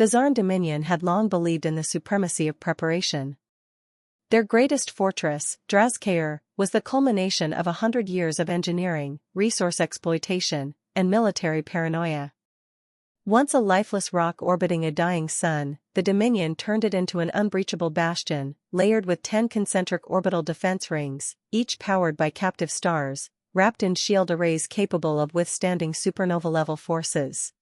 The Zarn Dominion had long believed in the supremacy of preparation. Their greatest fortress, Drazkair, was the culmination of 100 years of engineering, resource exploitation, and military paranoia. Once a lifeless rock orbiting a dying sun, the Dominion turned it into an unbreachable bastion, layered with 10 concentric orbital defense rings, each powered by captive stars, wrapped in shield arrays capable of withstanding supernova-level forces.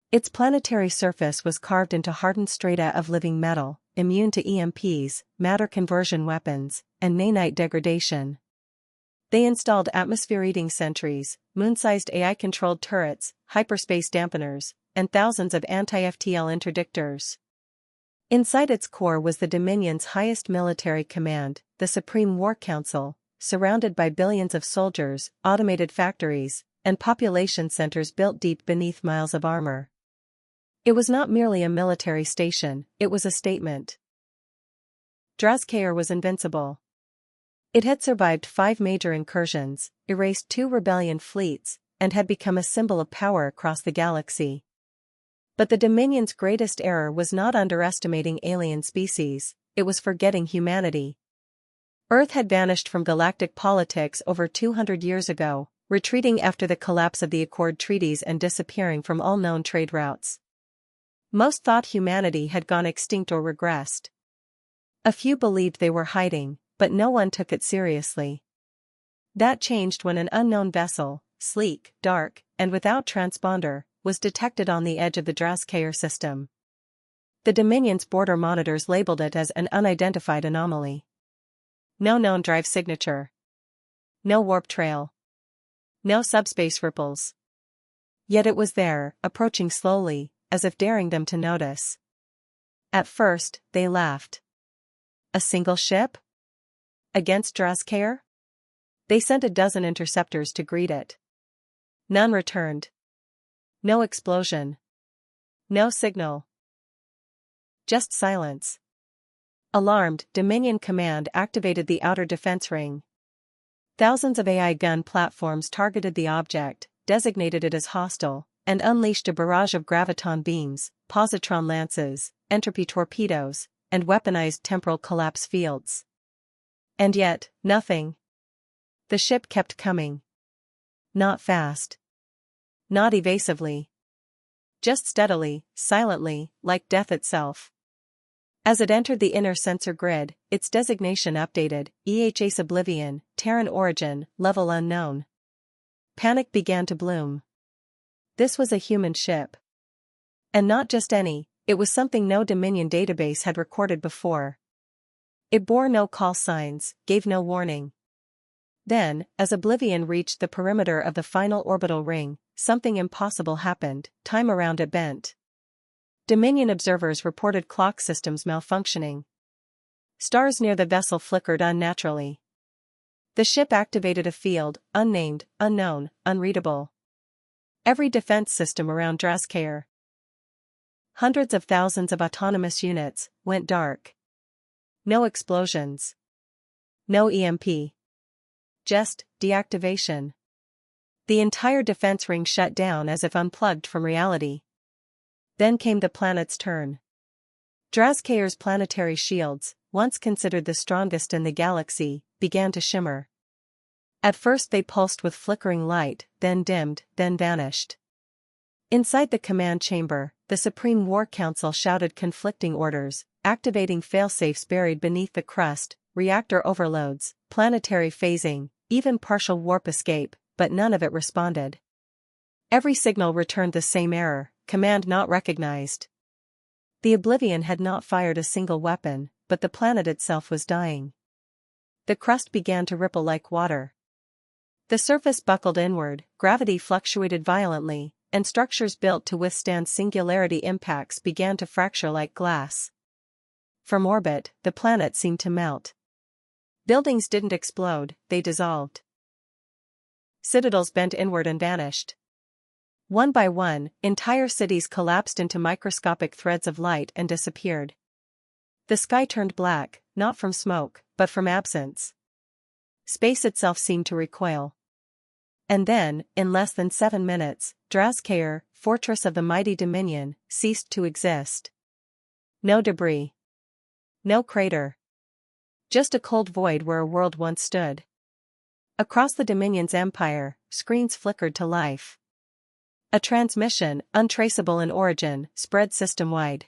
Its planetary surface was carved into hardened strata of living metal, immune to EMPs, matter conversion weapons, and nanite degradation. They installed atmosphere-eating sentries, moon-sized AI-controlled turrets, hyperspace dampeners, and thousands of anti-FTL interdictors. Inside its core was the Dominion's highest military command, the Supreme War Council, surrounded by billions of soldiers, automated factories, and population centers built deep beneath miles of armor. It was not merely a military station, it was a statement. Drazkair was invincible. It had survived 5 major incursions, erased 2 rebellion fleets, and had become a symbol of power across the galaxy. But the Dominion's greatest error was not underestimating alien species, it was forgetting humanity. Earth had vanished from galactic politics over 200 years ago, retreating after the collapse of the Accord treaties and disappearing from all known trade routes. Most thought humanity had gone extinct or regressed. A few believed they were hiding, but no one took it seriously. That changed when an unknown vessel, sleek, dark, and without transponder, was detected on the edge of the Drazkair system. The Dominion's border monitors labeled it as an unidentified anomaly. No known drive signature. No warp trail. No subspace ripples. Yet it was there, approaching slowly, as if daring them to notice. At first, they laughed. A single ship? Against Drazkair? They sent a dozen interceptors to greet it. None returned. No explosion. No signal. Just silence. Alarmed, Dominion Command activated the outer defense ring. Thousands of AI gun platforms targeted the object, designated it as hostile, and unleashed a barrage of graviton beams, positron lances, entropy torpedoes, and weaponized temporal collapse fields. And yet, nothing. The ship kept coming. Not fast. Not evasively. Just steadily, silently, like death itself. As it entered the inner sensor grid, its designation updated, EHS Oblivion, Terran origin, level unknown. Panic began to bloom. This was a human ship. And not just any, it was something no Dominion database had recorded before. It bore no call signs, gave no warning. Then, as Oblivion reached the perimeter of the final orbital ring, something impossible happened, time around it bent. Dominion observers reported clock systems malfunctioning. Stars near the vessel flickered unnaturally. The ship activated a field, unnamed, unknown, unreadable. Every defense system around Drazkair, hundreds of thousands of autonomous units, went dark. No explosions. No EMP. Just deactivation. The entire defense ring shut down as if unplugged from reality. Then came the planet's turn. Drazkair's planetary shields, once considered the strongest in the galaxy, began to shimmer. At first they pulsed with flickering light, then dimmed, then vanished. Inside the command chamber, the Supreme War Council shouted conflicting orders, activating failsafes buried beneath the crust, reactor overloads, planetary phasing, even partial warp escape, but none of it responded. Every signal returned the same error, command not recognized. The Oblivion had not fired a single weapon, but the planet itself was dying. The crust began to ripple like water. The surface buckled inward, gravity fluctuated violently, and structures built to withstand singularity impacts began to fracture like glass. From orbit, the planet seemed to melt. Buildings didn't explode, they dissolved. Citadels bent inward and vanished. One by one, entire cities collapsed into microscopic threads of light and disappeared. The sky turned black, not from smoke, but from absence. Space itself seemed to recoil. And then, in less than 7 minutes, Drazkair, fortress of the mighty Dominion, ceased to exist. No debris. No crater. Just a cold void where a world once stood. Across the Dominion's empire, screens flickered to life. A transmission, untraceable in origin, spread system-wide.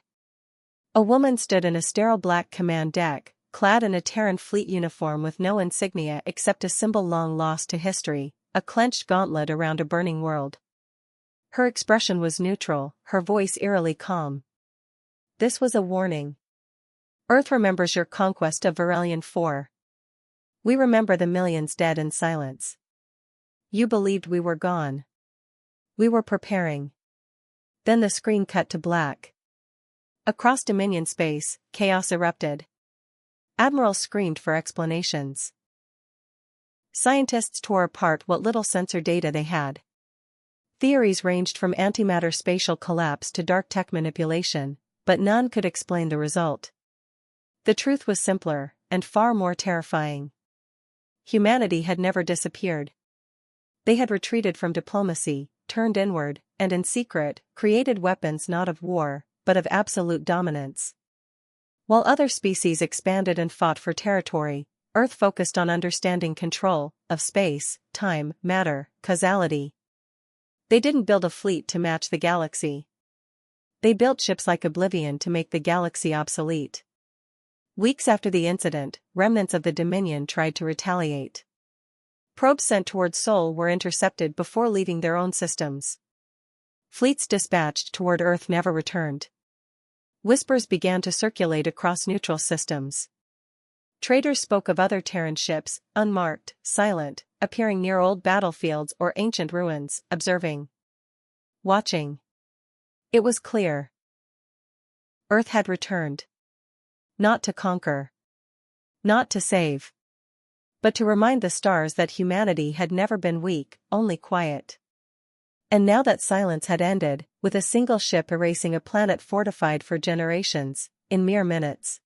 A woman stood in a sterile black command deck, clad in a Terran fleet uniform with no insignia except a symbol long lost to history, a clenched gauntlet around a burning world. Her expression was neutral, her voice eerily calm. This was a warning. Earth remembers your conquest of Varelian 4. We remember the millions dead in silence. You believed we were gone. We were preparing. Then the screen cut to black. Across Dominion space, chaos erupted. Admirals screamed for explanations. Scientists tore apart what little sensor data they had. Theories ranged from antimatter spatial collapse to dark tech manipulation, but none could explain the result. The truth was simpler, and far more terrifying. Humanity had never disappeared. They had retreated from diplomacy, turned inward, and in secret, created weapons not of war, but of absolute dominance. While other species expanded and fought for territory, Earth focused on understanding control of space, time, matter, causality. They didn't build a fleet to match the galaxy. They built ships like Oblivion to make the galaxy obsolete. Weeks after the incident, remnants of the Dominion tried to retaliate. Probes sent toward Sol were intercepted before leaving their own systems. Fleets dispatched toward Earth never returned. Whispers began to circulate across neutral systems. Traders spoke of other Terran ships, unmarked, silent, appearing near old battlefields or ancient ruins, observing. Watching. It was clear. Earth had returned. Not to conquer. Not to save. But to remind the stars that humanity had never been weak, only quiet. And now that silence had ended, with a single ship erasing a planet fortified for generations, in mere minutes.